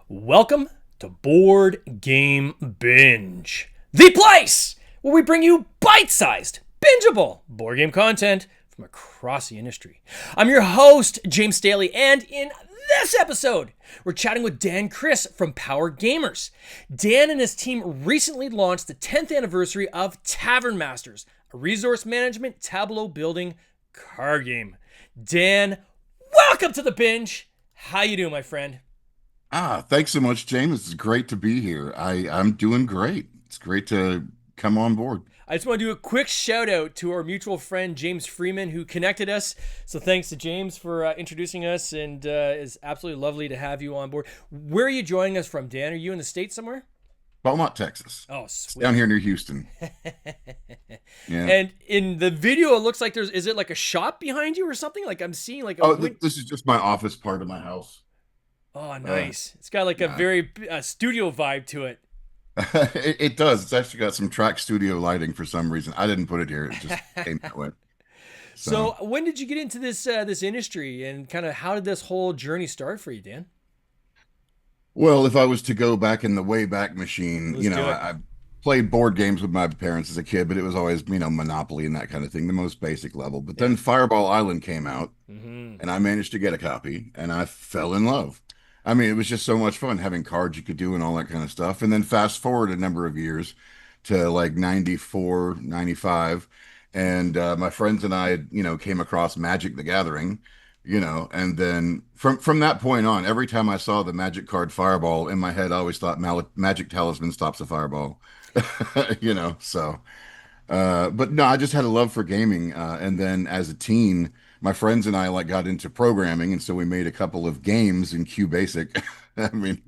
Welcome to Board Game Binge, the place where we bring you bite-sized, bingeable board game content from across the industry. I'm your host, James Staley, and in this episode, we're chatting with Dann Kriss from Power Gamers. Dan and his team recently launched the 10th anniversary of Tavern Masters, a resource management tableau building card game. Dan, welcome to the binge. How you doing, my friend? Thanks so much, James. It's great to be here. I'm doing great. It's great to come on board. I just want to do a quick shout out to our mutual friend, James Freeman, who connected us. So thanks to James for introducing us, and it's absolutely lovely to have you on board. Where are you joining us from, Dan? Are you in the States somewhere? Beaumont, Texas. Oh, It's sweet. down here near Houston. Yeah. And in the video, it looks like is it like a shop behind you or something? Like I'm seeing like a This is just my office part of my house. Oh, nice. It's got like a Yeah. very studio vibe to it. It does. It's actually got some track studio lighting for some reason. I didn't put it here. It just came that way. So So, when did you get into this industry, and kind of how did this whole journey start for you, Dan? well, if I was to go back in the Wayback Machine, Let's do it. I played board games with my parents as a kid, but it was always, Monopoly and that kind of thing, the most basic level. But Yeah. then Fireball Island came out, Hmm. and I managed to get a copy, and I fell in love. I mean, it was just so much fun having cards you could do and all that kind of stuff. And then fast forward a number of years to like 94, 95, and my friends and I, came across Magic the Gathering, and then from that point on, every time I saw the Magic card Fireball in my head, I always thought Magic Talisman stops a fireball, so. But no, I just had a love for gaming. And then as a teen, my friends and I like got into programming, and so we made a couple of games in QBasic. I mean,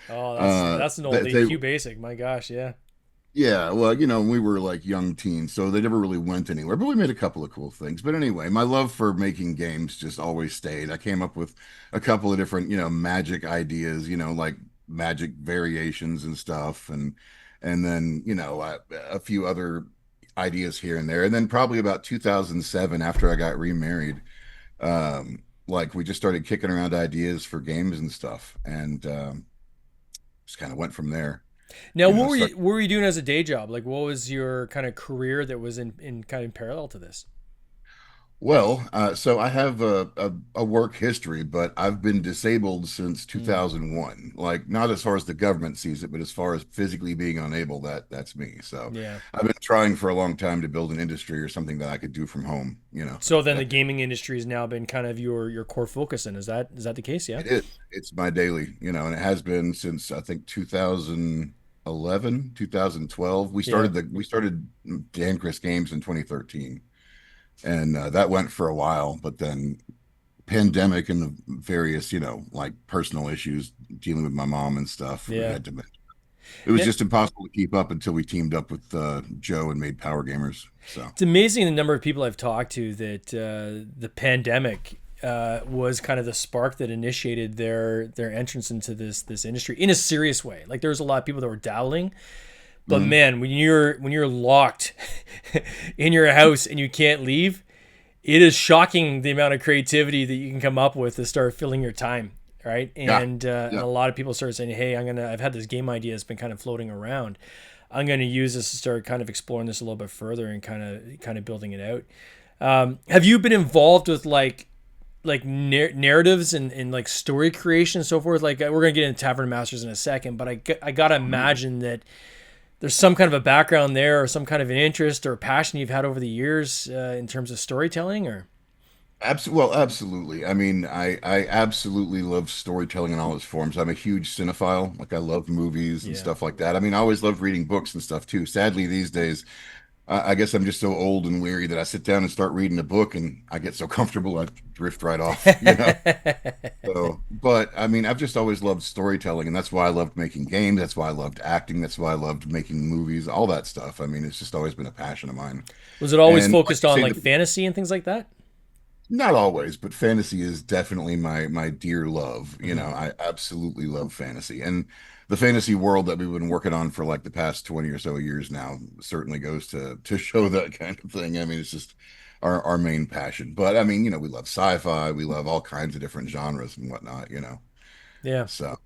Oh, uh, that's an they, oldie. they Q Basic. My gosh, yeah. yeah, well, we were like young teens, so they never really went anywhere, but we made a couple of cool things. But anyway, my love for making games just always stayed. I came up with a couple of different, magic ideas, like magic variations and stuff, and then, a few other ideas here and there. And then probably about 2007, after I got remarried, like we just started kicking around ideas for games and stuff, and just kind of went from there. Now, Start what were you doing as a day job? Like, what was your kind of career that was in kind of in parallel to this? Well, so I have a work history, but I've been disabled since Mm, 2001. Like not as far as the government sees it, but as far as physically being unable, that's me. So yeah. I've been trying for a long time to build an industry or something that I could do from home. So then the gaming industry has now been kind of your core focus, and is that the case? Yeah. It is. It's my daily, and it has been since I think 2011, 2012. Yeah. We started Dann Kriss Games in 2013, and that went for a while, but then pandemic and the various, like personal issues dealing with my mom and stuff. Yeah. It was Now, just impossible to keep up until we teamed up with Joe and made Power Gamers. So it's amazing the number of people I've talked to that the pandemic was kind of the spark that initiated their entrance into this industry in a serious way. Like there's a lot of people that were dabbling, but mhm. man, when you're locked in your house and you can't leave, it is shocking the amount of creativity that you can come up with to start filling your time, right? Yeah, And yeah, a lot of people start saying, "Hey, I've had this game idea that's been kind of floating around. I'm gonna use this to start kind of exploring this a little bit further and kind of building it out." Have you been involved with like narratives and like story creation and so forth? Like we're gonna get into Tavern Masters in a second, but I gotta imagine that there's some kind of a background there or some kind of an interest or passion you've had over the years in terms of storytelling or Well, absolutely. I mean, I absolutely love storytelling in all its forms. I'm a huge cinephile. Like I love movies and yeah. stuff like that. I mean, I always loved reading books and stuff too. Sadly, these days, I guess I'm just so old and weary that I sit down and start reading a book and I get so comfortable I drift right off, you know? So, but I mean, I've just always loved storytelling, and that's why I loved making games. That's why I loved acting. That's why I loved making movies, all that stuff. I mean, it's just always been a passion of mine. Was it always And like focused you on say, like fantasy and things like that? not always, but fantasy is definitely my dear love. You know, Hmm. I absolutely love fantasy, and the fantasy world that we've been working on for like the past 20 or so years now certainly goes to show that kind of thing. I mean, it's just our main passion. But I mean, we love sci-fi, we love all kinds of different genres and whatnot. Yeah. So,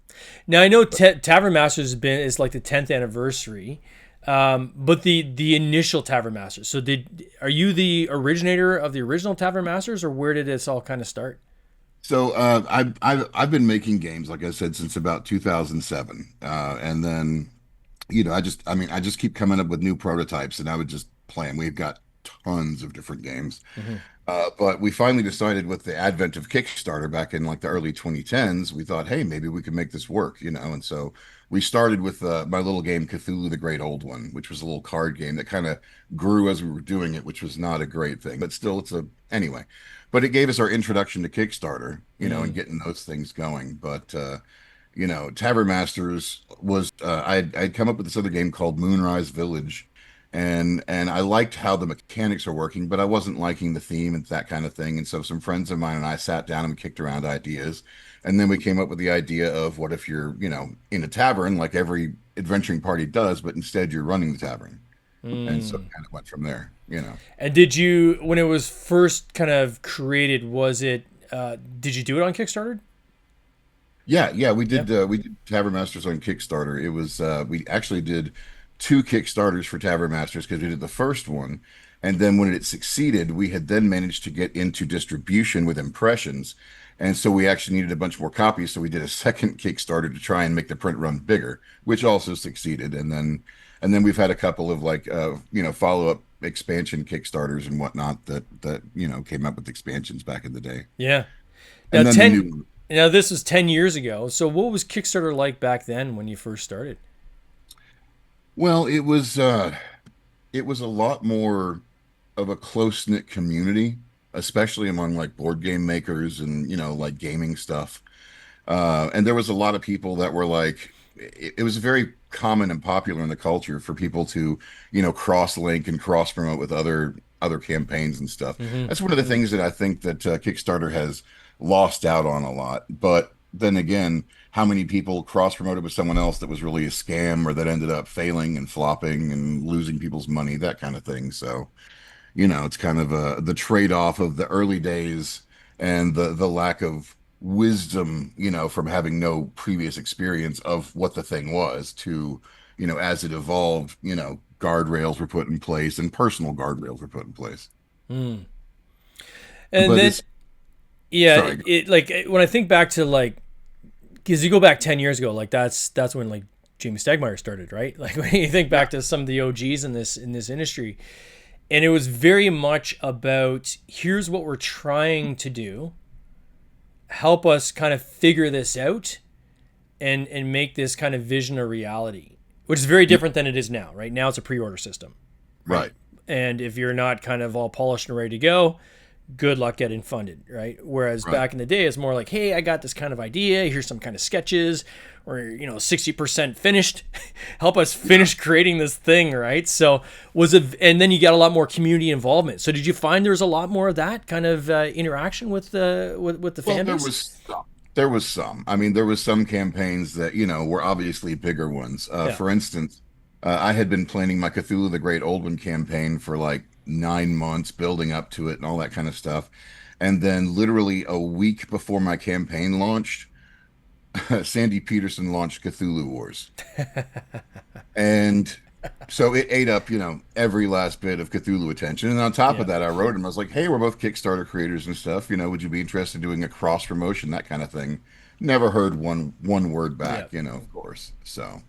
Now I know but Tavern Masters has been is like the 10th anniversary, but the initial Tavern Masters. So are you the originator of the original Tavern Masters, or where did this all kind of start? I've been making games, like I said, since about 2007, and then I just keep coming up with new prototypes, and I would just play them. We've got tons of different games. Hmm. But we finally decided with the advent of Kickstarter back in like the early 2010s, we thought, hey, maybe we could make this work. And so we started with my little game, Cthulhu the Great Old One, which was a little card game that kind of grew as we were doing it, which was not a great thing, but still, anyway. But it gave us our introduction to Kickstarter, and Mm. getting those things going. But Tavern Masters was I'd come up with this other game called Moonrise Village, and I liked how the mechanics are working, but I wasn't liking the theme and that kind of thing. And so some friends of mine and I sat down and we kicked around ideas, and then we came up with the idea of what if you're in a tavern like every adventuring party does, but instead you're running the tavern. And so it Mm. kind of went from there. And did you, when it was first kind of created, did you do it on Kickstarter? Yeah, Yeah. we did Tavern Masters on Kickstarter. It was we actually did two Kickstarters for Tavern Masters because we did the first one, and then when it succeeded, we had then managed to get into distribution with impressions, and so we actually needed a bunch more copies. So we did a second Kickstarter to try and make the print run bigger, which also succeeded. And then we've had a couple of like follow up expansion Kickstarters and whatnot that came up with expansions back in the day, Yeah. Now and then the 10 new. now this was 10 years ago. So what was Kickstarter like back then when you first started? Well, it was a lot more of a close-knit community, especially among like board game makers and like gaming stuff. And there was a lot of people that were like, it was very common and popular in the culture for people to cross-link and cross-promote with other campaigns and stuff. Hmm. That's one of the things that I think that Kickstarter has lost out on a lot. But then again, how many people cross-promoted with someone else that was really a scam or that ended up failing and flopping and losing people's money, that kind of thing. So it's kind of the trade-off of the early days and the lack of wisdom, from having no previous experience of what the thing was to, as it evolved, guardrails were put in place and personal guardrails were put in place. Mm. And But then, it's yeah, sorry. when I think back to like, because you go back 10 years ago, like that's when like Jamie Stegmaier started, right? Like when you think Yeah, back to some of the OGs in this industry, and it was very much about here's what we're trying to do, help us kind of figure this out and make this kind of vision a reality, which is very yeah, different than it is now. Right now, it's a pre-order system, right? right, And if you're not kind of all polished and ready to go, good luck getting funded, right? Whereas right. back in the day, it's more like, hey, I got this kind of idea. Here's some kind of sketches, or 60% finished. Help us Yeah. finish creating this thing, right? So and then you got a lot more community involvement. So did you find there was a lot more of that kind of interaction with the Well, fan base? there was some. I mean, there was some campaigns that were obviously bigger ones. Yeah. For instance, I had been planning my Cthulhu the Great Old One campaign for like 9 months, building up to it and all that kind of stuff. And then, literally a week before my campaign launched, Sandy Peterson launched Cthulhu Wars. And so it ate up, every last bit of Cthulhu attention. And on top of Yeah. that, I wrote him. I was like, "Hey, we're both Kickstarter creators and stuff. Would you be interested in doing a cross promotion, that kind of thing?" Never heard one word Yeah. back, of course. So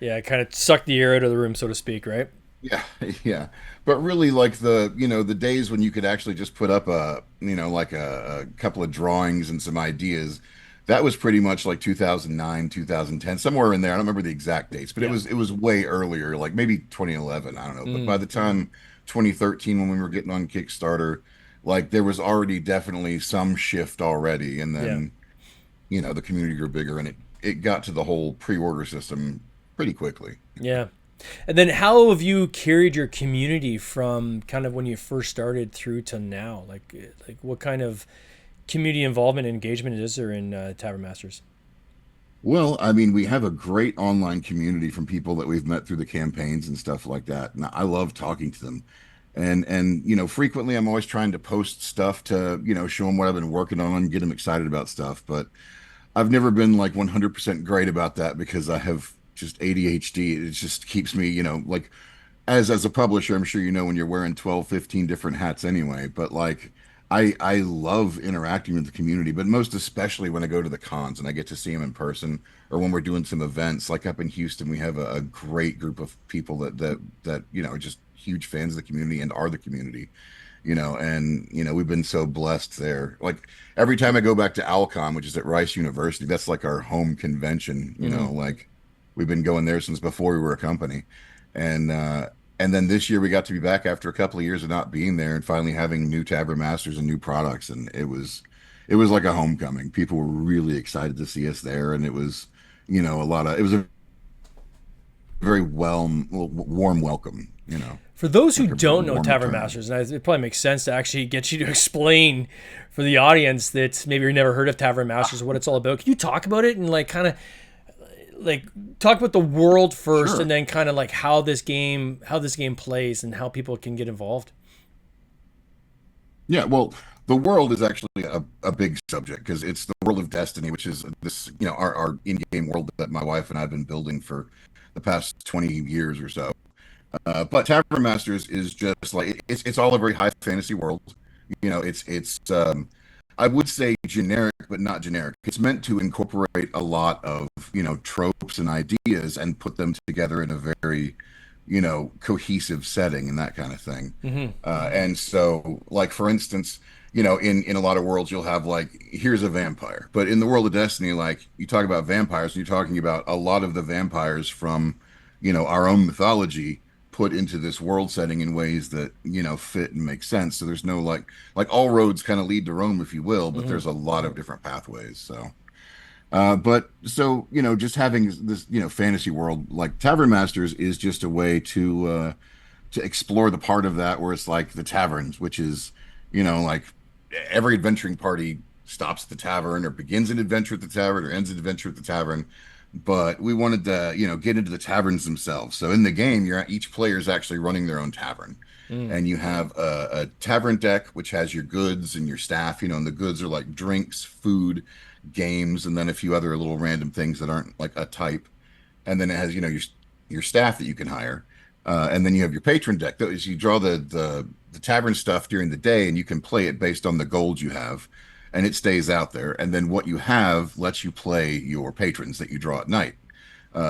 Yeah. It kind of sucked the air out of the room, so to speak, right? yeah, yeah. But really, like the days when you could actually just put up like a couple of drawings and some ideas. That was pretty much like 2009, 2010, somewhere in there. I don't remember the exact dates, but it Yeah. was it was way earlier, like maybe 2011. I don't know. But by Mm. the time 2013 when we were getting on Kickstarter, like there was already definitely some shift already, and Yeah. then the community grew bigger, and it got to the whole pre-order system pretty quickly. Yeah. And then how have you carried your community from kind of when you first started through to now? Like what kind of community involvement and engagement is there in Tavern Masters? Well, I mean, we have a great online community from people that we've met through the campaigns and stuff like that. And I love talking to them. And frequently I'm always trying to post stuff to, show them what I've been working on, get them excited about stuff. But I've never been like 100% great about that because I have just ADHD. It just keeps me, like as a publisher, I'm sure when you're wearing 12, 15 different hats anyway, but like I love interacting with the community, but most especially when I go to the cons and I get to see them in person, or when we're doing some events like up in Houston. We have a great group of people that are just huge fans of the community and are the community, and we've been so blessed there. Like every time I go back to Alcon, which is at Rice University, that's like our home convention, Mm-hmm. like we've been going there since before we were a company. And then this year we got to be back after a couple of years of not being there and finally having new Tavern Masters and new products, and it was like a homecoming. People were really excited to see us there, and it was a very warm welcome, For those who like a don't know warm Tavern return. Masters, and it probably makes sense to actually get you to explain for the audience that maybe you've never heard of Tavern Masters what it's all about. Can you talk about it and like kind of like talk about the world first, and Sure. then kind of like how this game plays and how people can get involved? Yeah, well, the world is actually a big subject because it's the world of Destiny, which is this, our in-game world that my wife and I have been building for the past 20 years or so. But Tavern Masters is just like it's all a very high fantasy world. It's I would say generic, but not generic. It's meant to incorporate a lot of, tropes and ideas and put them together in a very, cohesive setting and that kind of thing. Mm-hmm. And so, like for instance, in a lot of worlds, you'll have like here's a vampire, but in the world of Destiny, like you talk about vampires, and you're talking about a lot of the vampires from, our own mythology put into this world setting in ways that fit and make sense. So there's no like all roads kind of lead to Rome, if you will, but Mm-hmm. there's a lot of different pathways. So but so just having this fantasy world like Tavern Masters is just a way to explore the part of that where it's like the taverns, which is, like every adventuring party stops at the tavern or begins an adventure at the tavern or ends an adventure at the tavern. But we wanted to, get into the taverns themselves. So in the game, each player is actually running their own tavern. Mm. And you have a tavern deck, which has your goods and your staff, and the goods are like drinks, food, games, and then a few other little random things that aren't like a type. And then it has your staff that you can hire, and then you have your patron deck. That is, you draw the tavern stuff during the day, and you can play it based on the gold you have, and it stays out there. And then what you have lets you play your patrons that you draw at night.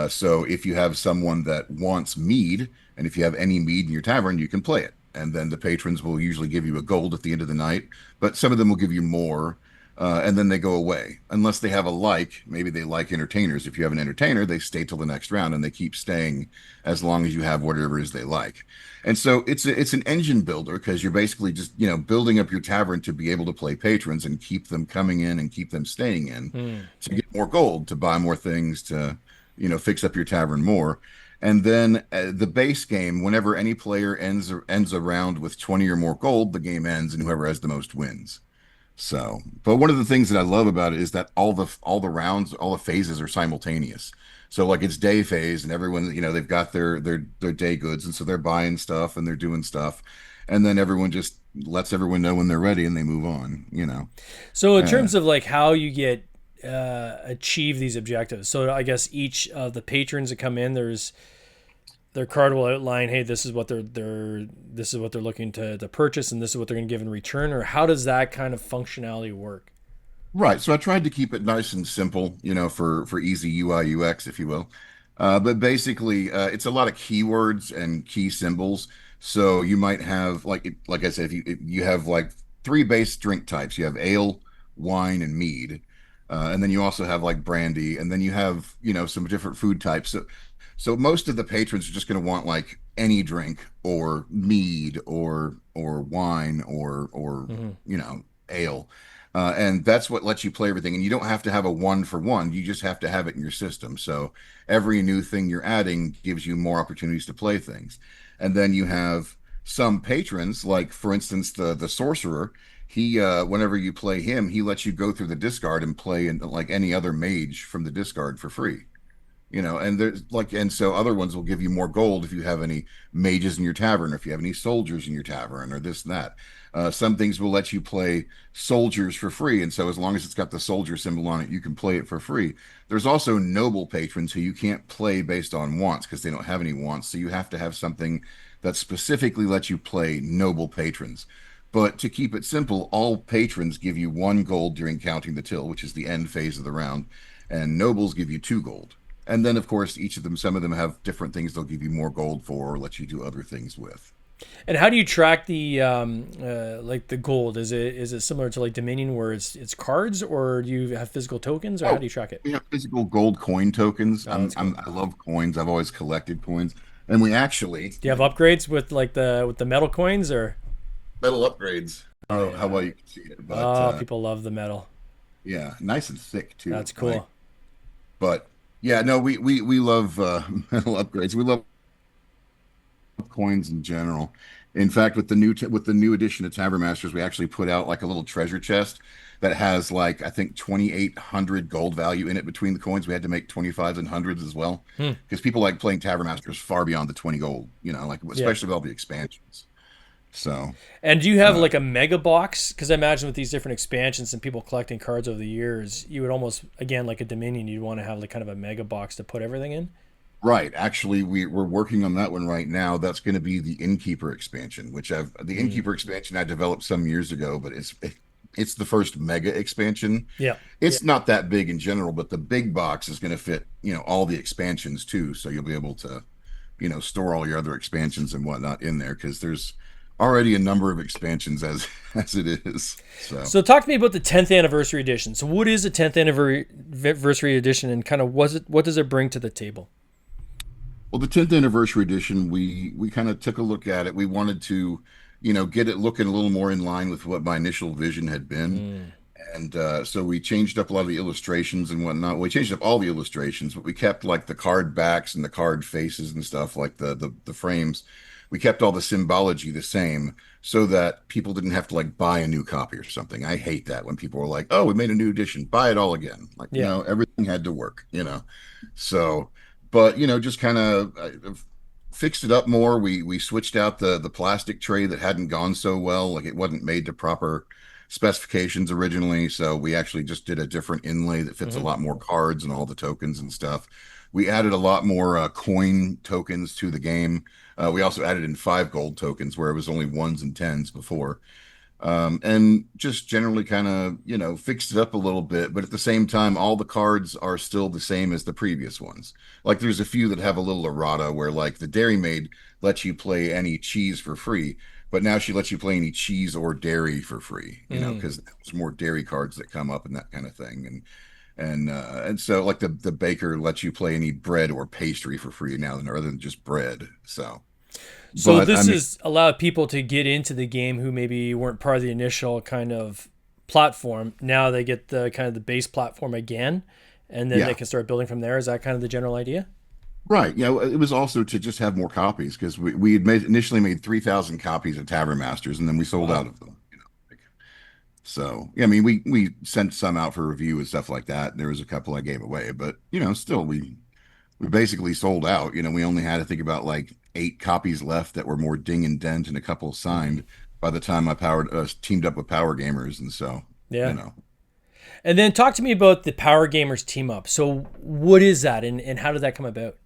So if you have someone that wants mead, and if you have any mead in your tavern, you can play it. And then the patrons will usually give you a gold at the end of the night, but some of them will give you more, and then they go away unless they have a like. Maybe they like entertainers. If you have an entertainer, they stay till the next round, and they keep staying as long as you have whatever it is they like. And so it's an engine builder because you're basically just building up your tavern to be able to play patrons and keep them coming in and keep them staying in Mm. to get more gold, to buy more things, to fix up your tavern more. And then the base game, whenever any player ends a round with 20 or more gold, the game ends, and whoever has the most wins. So, but one of the things that I love about it is that all the rounds, all the phases are simultaneous. So like it's day phase, and everyone, they've got their day goods, and so they're buying stuff and they're doing stuff, and then everyone just lets everyone know when they're ready, and they move on. So in Uh, terms of like how you get achieve these objectives, so I guess each of the patrons that come in, their card will outline, hey, this is what they're looking to purchase, and this is what they're going to give in return, or how does that kind of functionality work? Right. So I tried to keep it nice and simple, for easy UI UX, if you will. But basically, it's a lot of keywords and key symbols. So you might have like I said, if you have like three base drink types. You have ale, wine, and mead. And then you also have like brandy, and then you have, some different food types. So most of the patrons are just going to want like any drink or mead or wine or Hmm. ale. And that's what lets you play everything. And you don't have to have a one for one. You just have to have it in your system. So every new thing you're adding gives you more opportunities to play things. And then you have some patrons, like for instance the sorcerer. He whenever you play him, he lets you go through the discard and play in like any other mage from the discard for free. And there's like, and so other ones will give you more gold if you have any mages in your tavern, or if you have any soldiers in your tavern, or this and that. Some things will let you play soldiers for free, and so as long as it's got the soldier symbol on it, you can play it for free. There's also noble patrons who you can't play based on wants because they don't have any wants, so you have to have something that specifically lets you play noble patrons. But to keep it simple, all patrons give you 1 gold during counting the till, which is the end phase of the round, and nobles give you 2 gold. And then, of course, each of them, some of them have different things they'll give you more gold for or let you do other things with. And how do you track the like the gold? Is it similar to like Dominion where it's cards, or do you have physical tokens, or how Oh, do you track it? we have physical gold coin tokens. Oh, that's cool. I love coins. I've always collected coins. And we actually, Do you have upgrades with like the metal coins or? metal upgrades. I Oh don't know how yeah. well you can see it, but Oh, people love the metal. yeah, nice and thick too. That's Like, cool. but yeah, no, we love metal upgrades. We love coins in general. In fact, with the new edition of Tavern Masters, we actually put out like a little treasure chest that has like I think 2,800 gold value in it between the coins. We had to make 25s and hundreds as well Hmm. because people like playing Tavern Masters far beyond the 20 gold. Like Yeah. especially with all the expansions. So, And do you have uh, like a mega box? Because I imagine with these different expansions and people collecting cards over the years, you would almost again like a Dominion, you'd want to have like kind of a mega box to put everything in. right. Actually, we're working on that one right now. That's going to be the Innkeeper expansion, which the Mm. Innkeeper expansion I developed some years ago, but it's the first mega expansion. Yeah. It's not that big in general, but the big box is going to fit, all the expansions too. So you'll be able to, store all your other expansions and whatnot in there because there's already a number of expansions as as it is. So. So talk to me about the 10th anniversary edition. So what is a 10th anniversary edition, and kind of what does it bring to the table? Well, the 10th anniversary edition, we kind of took a look at it. We wanted to, get it looking a little more in line with what my initial vision had been. Mm. And so we changed up a lot of the illustrations and whatnot. We changed up all the illustrations, but we kept like the card backs and the card faces and stuff, like the frames. We kept all the symbology the same so that people didn't have to like buy a new copy or something. I hate that when people are like, "Oh, we made a new edition, buy it all again." Like, Yeah. no, everything had to work. So, but just kind of fixed it up more. We switched out the plastic tray that hadn't gone so well, like it wasn't made to proper specifications originally. So we actually just did a different inlay that fits a Hmm. lot more cards and all the tokens and stuff. We added a lot more coin tokens to the game. We also added in 5 gold tokens where it was only ones and tens before. And just generally kind of, fixed it up a little bit. But at the same time, all the cards are still the same as the previous ones. Like there's a few that have a little errata where, like, the Dairy Maid lets you play any cheese for free, but now she lets you play any cheese or dairy for free, Mm. because there's more dairy cards that come up and that kind of thing. And so like the baker lets you play any bread or pastry for free now rather than just bread. So, So but I this mean, has allowed people to get into the game who maybe weren't part of the initial kind of platform. Now they get the kind of the base platform again, and then they yeah. can start building from there. Is that kind of the general idea? Right. Yeah. It was also to just have more copies because we had initially made 3,000 copies of Tavern Masters and then we sold Wow. out of them. So, yeah, I mean, we sent some out for review and stuff like that. There was a couple I gave away, but, still we basically sold out. We only had to think about like 8 copies left that were more ding and dent and a couple Hmm. signed by the time I teamed up with Power Gamers. And so, you Yeah. know, And then talk to me about the Power Gamers team up. So what is that, and how did that come about?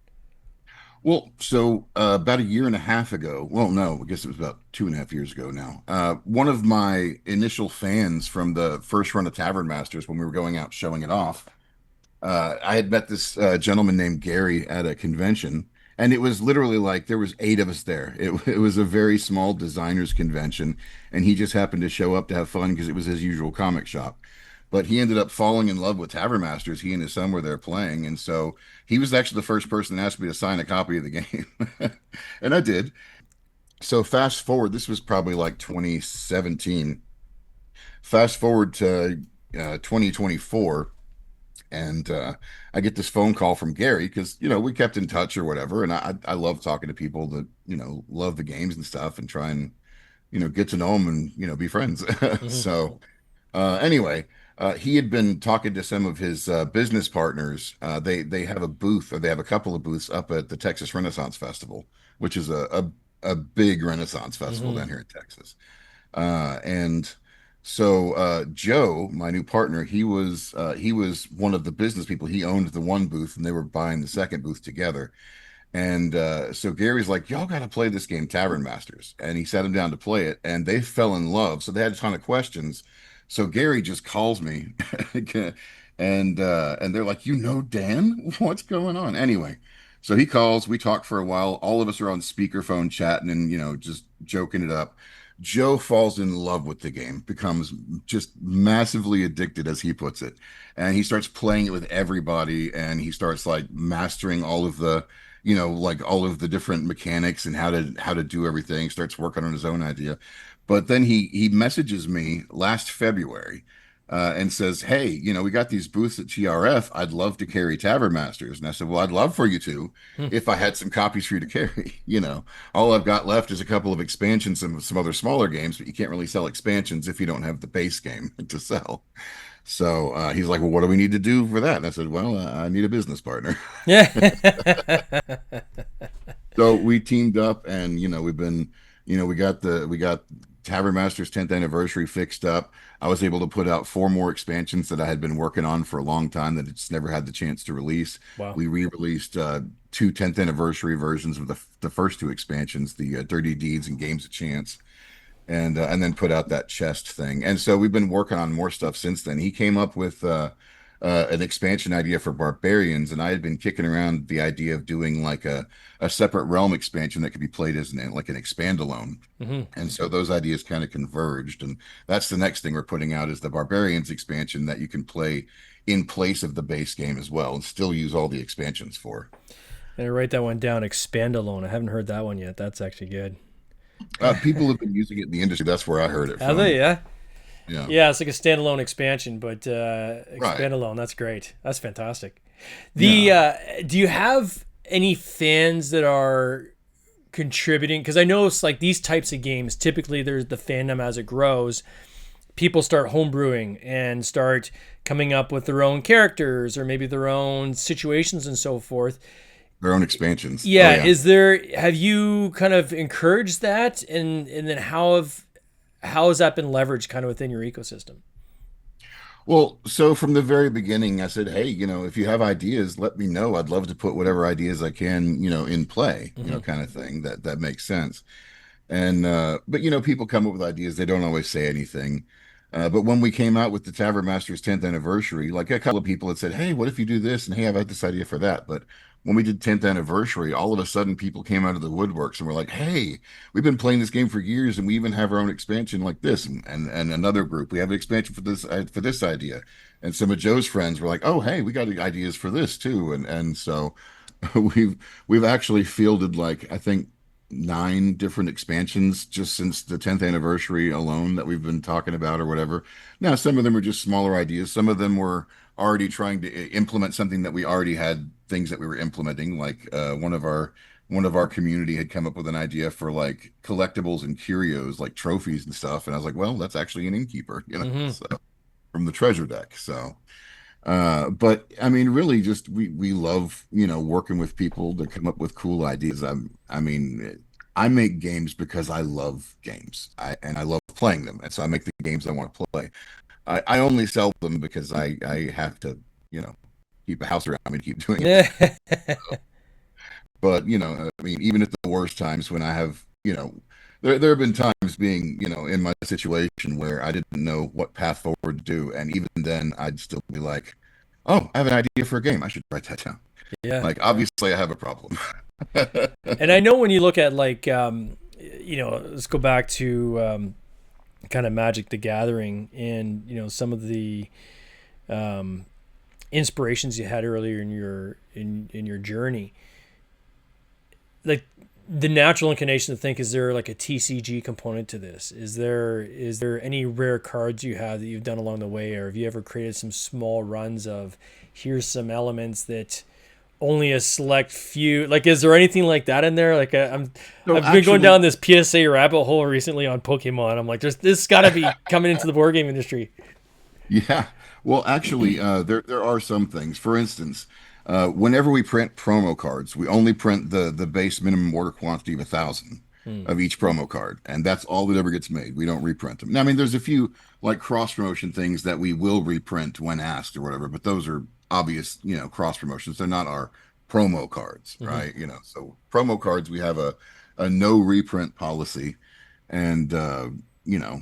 Well, so about a year and a half ago, well, no, I guess it was about 2.5 years ago now. One of my initial fans from the first run of Tavern Masters when we were going out showing it off, I had met this gentleman named Gary at a convention, and it was literally like there was 8 of us there. It was a very small designers convention, and he just happened to show up to have fun because it was his usual comic shop. but he ended up falling in love with Tavern Masters. He and his son were there playing, and so he was actually the first person that asked me to sign a copy of the game, and I did. So fast forward, this was probably like 2017. Fast forward to 2024, and I get this phone call from Gary because we kept in touch or whatever, and I love talking to people that love the games and stuff, and try and get to know them and be friends. Hmm. So anyway, he had been talking to some of his business partners. They have a booth, or they have a couple of booths up at the Texas Renaissance Festival, which is a big Renaissance festival Hmm. down here in Texas. And so Joe, my new partner, he was one of the business people. He owned the one booth, and they were buying the second booth together. And so Gary's like, y'all got to play this game, Tavern Masters. And he sat him down to play it, and they fell in love. So they had a ton of questions. So Gary just calls me, and they're like, Dan, what's going on? Anyway, so he calls. We talk for a while. All of us are on speakerphone chatting and just joking it up. Joe falls in love with the game, becomes just massively addicted, as he puts it, and he starts playing it with everybody, and he starts like mastering all of the like all of the different mechanics and how to do everything, starts working on his own idea. But then he messages me last February and says, "Hey, we got these booths at TRF. I'd love to carry Tavern Masters." And I said, "Well, I'd love for you to, if I had some copies for you to carry." All I've got left is a couple of expansions and some other smaller games, but you can't really sell expansions if you don't have the base game to sell. So he's like, "Well, what do we need to do for that?" And I said, "Well, I need a business partner." Yeah. So we teamed up, and we got Tavern Masters 10th anniversary fixed up. I was able to put out four more expansions that I had been working on for a long time that it's never had the chance to release. Wow. We re-released two 10th anniversary versions of the first two expansions, the Dirty Deeds and Games of Chance, and then put out that chest thing. And so we've been working on more stuff since then. He came up with an expansion idea for barbarians, and I had been kicking around the idea of doing like a separate realm expansion that could be played as like an expand alone. Hmm. And so those ideas kind of converged, and that's the next thing we're putting out is the barbarians expansion that you can play in place of the base game as well, and still use all the expansions for. And I write that one down. Expand alone. I haven't heard that one yet. That's actually good. People have been using it in the industry. That's where I heard it Have they? from. Yeah. Yeah, Yeah, it's like a standalone expansion, but right. expand alone. That's great. That's fantastic. The Yeah. Do you have any fans that are contributing? Because I know it's like these types of games. Typically, there's the fandom as it grows. People start homebrewing and start coming up with their own characters or maybe their own situations and so forth. Their own expansions. Oh Yeah, yeah. is there? Have you kind of encouraged that, and then how has that been leveraged kind of within your ecosystem? Well, so from the very beginning, I said, hey, if you have ideas, let me know. I'd love to put whatever ideas I can, in play, Hmm. kind of thing. That makes sense. And but people come up with ideas, they don't always say anything. But when we came out with the Tavern Masters 10th anniversary, like a couple of people had said, "Hey, what if you do this?" And hey, I've had this idea for that. But when we did 10th anniversary, all of a sudden people came out of the woodworks and were like, "Hey, we've been playing this game for years, and we even have our own expansion like this." And another group, we have an expansion for this idea. And some of Joe's friends were like, "Oh, hey, we got ideas for this too." And so we've we've actually fielded like I think nine different expansions just since the 10th anniversary alone that we've been talking about or whatever. Now, some of them are just smaller ideas. Some of them were already trying to implement something that we already had things that we were implementing. Like one of our community had come up with an idea for like collectibles and curios, like trophies and stuff. And I was like, well, that's actually an innkeeper, Hmm. so from the treasure deck. So but I mean, really, just we love working with people to come up with cool ideas. I mean, I make games because I love games. I love playing them, and so I make the games I want to play. I only sell them because I have to you know keep a house around me to keep doing it. Yeah. But I mean, even at the worst times when I have there have been times being in my situation where I didn't know what path forward to do, and even then I'd still be like, oh, I have an idea for a game. I should write that down. Yeah. Like, obviously, I have a problem. And I know when you look at like let's go back to kind of Magic the Gathering and some of the inspirations you had earlier in your journey, like the natural inclination to think, is there like a TCG component to this? Is there any rare cards you have that you've done along the way, or have you ever created some small runs of, here's some elements that only a select few, like, is there anything like that in there? Like So I've been going actually, down this PSA rabbit hole recently on Pokemon. I'm like, this got to be coming into the board game industry. yeah. Well, actually, there are some things. For instance, whenever we print promo cards, we only print the base minimum order quantity of 1,000 Hmm. of each promo card, and that's all that ever gets made. We don't reprint them. Now, I mean, there's a few like cross promotion things that we will reprint when asked or whatever, but those are obvious, cross promotions. They're not our promo cards, Hmm. right? So promo cards, we have a no reprint policy, and you know,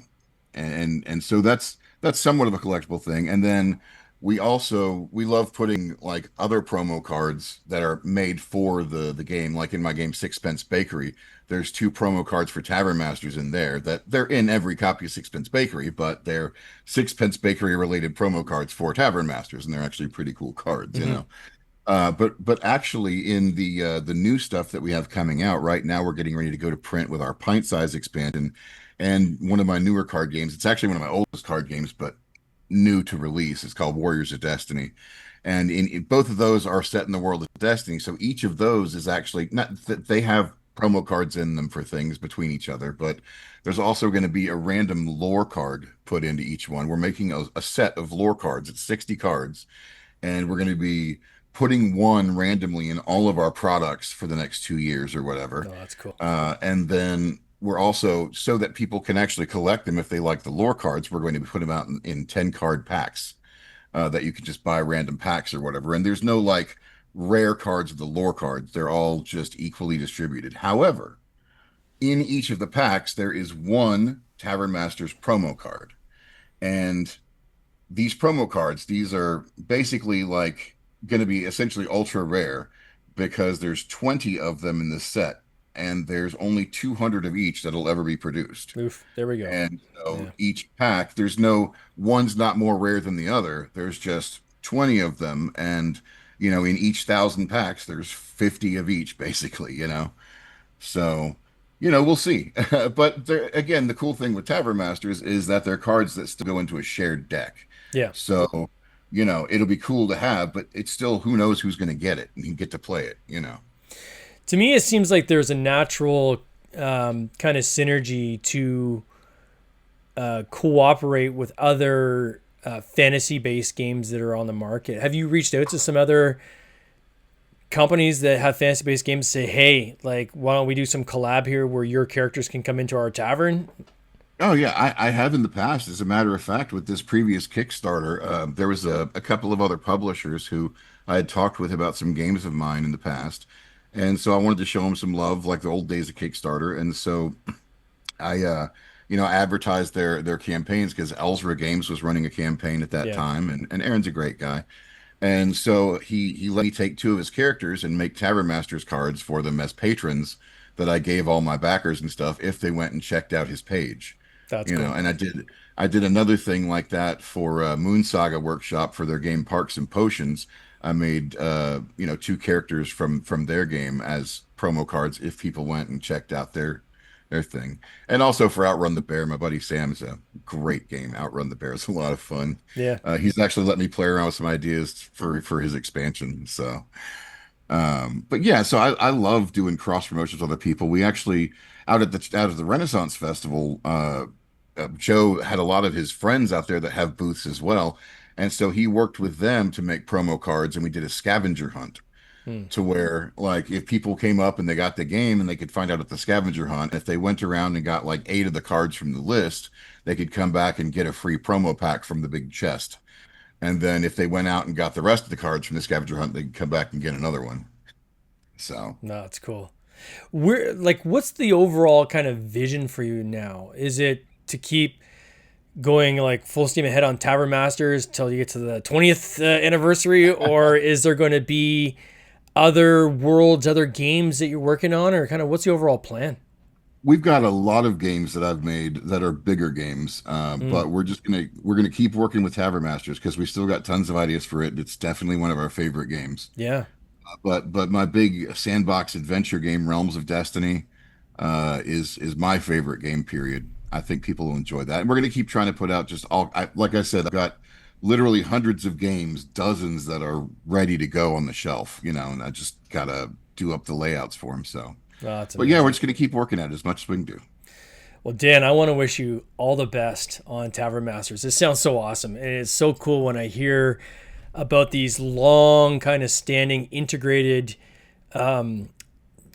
and so that's somewhat of a collectible thing. And then we love putting like other promo cards that are made for the game. Like in my game Sixpence Bakery, there's two promo cards for Tavern Masters in there that they're in every copy of Sixpence Bakery, but they're Sixpence Bakery related promo cards for Tavern Masters, and they're actually pretty cool cards, you Hmm. know. But actually, in the new stuff that we have coming out right now, we're getting ready to go to print with our pint size expansion, and one of my newer card games. It's actually one of my oldest card games, but new to release. It's called Warriors of Destiny, and in both of those are set in the world of Destiny. So each of those is actually not that they have promo cards in them for things between each other, but there's also going to be a random lore card put into each one. We're making a set of lore cards. It's 60 cards, and we're going to be putting one randomly in all of our products for the next 2 years or whatever. No, that's cool. And then we're also, so that people can actually collect them if they like the lore cards, we're going to put them out in 10 card packs that you can just buy random packs or whatever. And there's no like rare cards of the lore cards, they're all just equally distributed. However, in each of the packs, there is one Tavern Masters promo card. And these promo cards, these are basically like going to be essentially ultra rare because there's 20 of them in this set, and there's only 200 of each that'll ever be produced. Oof, there we go. And so Yeah. each pack, there's no one's not more rare than the other. There's just 20 of them. And, in each 1,000 packs, there's 50 of each, basically. So, we'll see. But there, again, the cool thing with Tavern Masters is that they're cards that still go into a shared deck. Yeah. So, it'll be cool to have, but it's still who knows who's going to get it and get to play it. To me, it seems like there's a natural kind of synergy to cooperate with other fantasy-based games that are on the market. Have you reached out to some other companies that have fantasy-based games, say, hey, like, why don't we do some collab here where your characters can come into our tavern? Oh yeah, I have in the past. As a matter of fact, with this previous Kickstarter, there was a couple of other publishers who I had talked with about some games of mine in the past, and so I wanted to show them some love, like the old days of Kickstarter. And so I advertised their campaigns because Ellsra Games was running a campaign at that Yeah, time, and Aaron's a great guy. And so he let me take two of his characters and make Tavern Masters cards for them as patrons that I gave all my backers and stuff if they went and checked out his page. that's cool. And I did another thing like that for Moon Saga Workshop for their game Parks and Potions. I made two characters from their game as promo cards if people went and checked out their thing. And also for Outrun the Bear, my buddy Sam's a great game. Outrun the Bear is a lot of fun. Yeah. He's actually let me play around with some ideas for his expansion. So, but yeah, so I love doing cross promotions with other people. We actually out of the Renaissance Festival, Joe had a lot of his friends out there that have booths as well, and so he worked with them to make promo cards, and we did a scavenger hunt Hmm. to where like if people came up and they got the game and they could find out at the scavenger hunt, if they went around and got like 8 of the cards from the list, they could come back and get a free promo pack from the big chest. And then if they went out and got the rest of the cards from the scavenger hunt, they could come back and get another one. So, No, that's cool. We're like, what's the overall kind of vision for you now? Is it to keep going like full steam ahead on Tavern Masters till you get to the 20th anniversary, or is there going to be other worlds, other games that you're working on, or kind of what's the overall plan? we've got a lot of games that I've made that are bigger games, Mm, but we're gonna keep working with Tavern Masters because we still got tons of ideas for it. It's definitely one of our favorite games. yeah. But my big sandbox adventure game, Realms of Destiny, is my favorite game. Period. I think people will enjoy that, and we're gonna keep trying to put out just like I said, I've got literally hundreds of games, dozens that are ready to go on the shelf. And I just gotta do up the layouts for them. So. Oh, that's But yeah, we're amazing. just going to keep working at it as much as we can do. Well, Dan, I want to wish you all the best on Tavern Masters. This sounds so awesome. And it's so cool when I hear about these long, kind of standing, integrated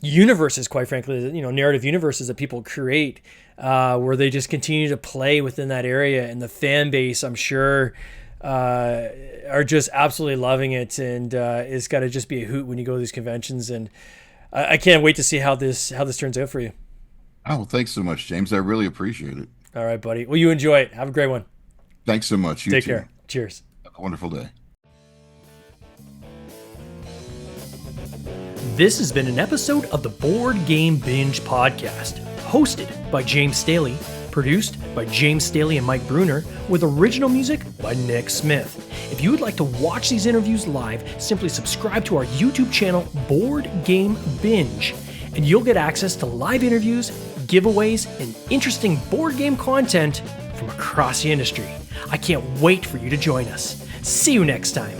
universes, quite frankly, narrative universes that people create, where they just continue to play within that area. And the fan base, I'm sure, are just absolutely loving it. And it's got to just be a hoot when you go to these conventions. And I can't wait to see how this turns out for you. Oh, well, thanks so much, James. I really appreciate it. All right, buddy. Well, you enjoy it. Have a great one. Thanks so much. You Take too. care. Cheers. Have a wonderful day. This has been an episode of the Board Game Binge podcast, hosted by James Staley, produced by James Staley and Mike Bruner, with original music by Nick Smith. If you would like to watch these interviews live, simply subscribe to our YouTube channel, Board Game Binge, and you'll get access to live interviews, giveaways, and interesting board game content from across the industry. I can't wait for you to join us. See you next time.